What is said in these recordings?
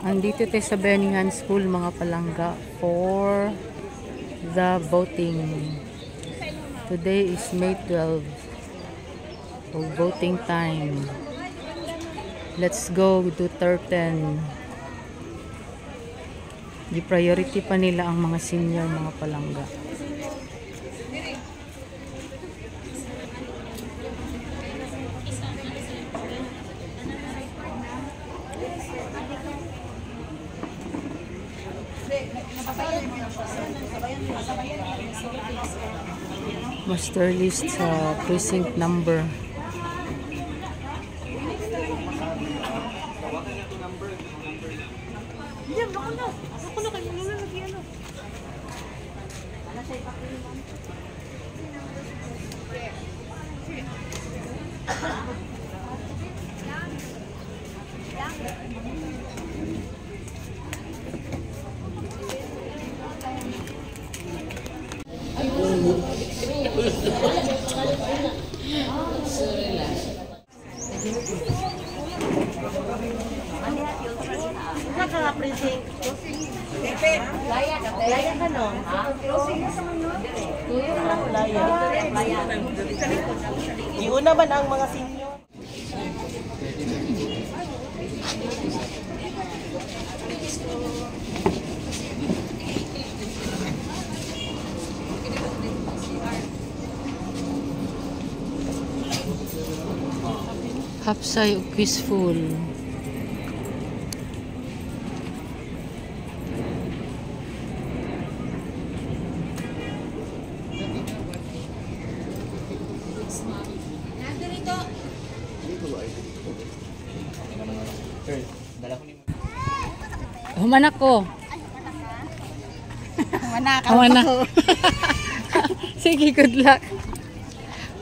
Andito tayo sa Benningan School mga palangga for the voting. Today is May 12. So voting time. Let's go to Duterte. Di priority pa nila ang mga senior mga palangga. Master list sa precinct number. Laya ka no? Laya. Iuna man ang mga senior. Hapsay ug peaceful. Human ako. Human ako. Sige, good luck.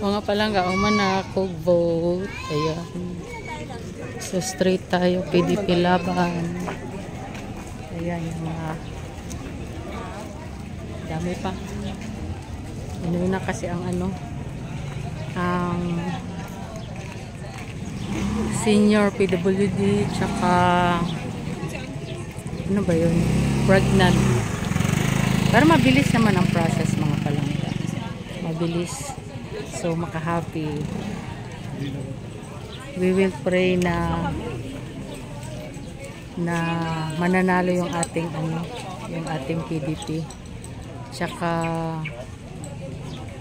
Mga palangga, human ako vote. Ayan. So straight tayo, PDP laban. Ayan yung mga dami pa. Ano na kasi ang ano, ang senior PWD tsaka ano ba yun? Pregnant. Pero mabilis naman ang process mga palangga. Mabilis. So maka-happy. We will pray na mananalo yung ating ano, yung ating PDP. Tsaka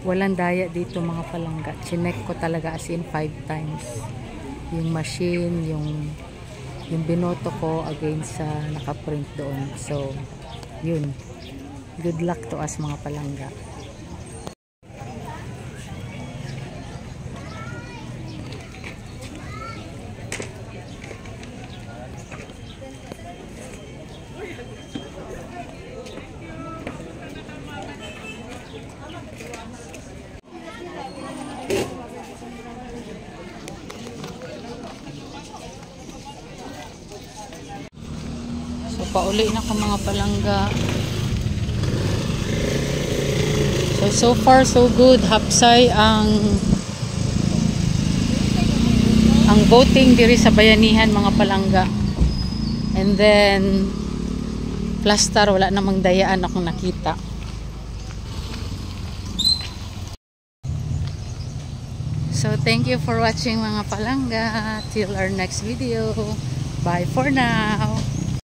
walang daya dito mga palangga. Chinek ko talaga as in 5 times. Yung machine, yung binoto ko against sa nakaprint doon. So, yun. Good luck to us mga palangga. Pauli na ka mga palangga. So far so good. Hapsay ang voting diri sa bayanihan mga palangga. And then plaster, wala namang dayaan akong nakita. So thank you for watching mga palangga. Till our next video. Bye for now.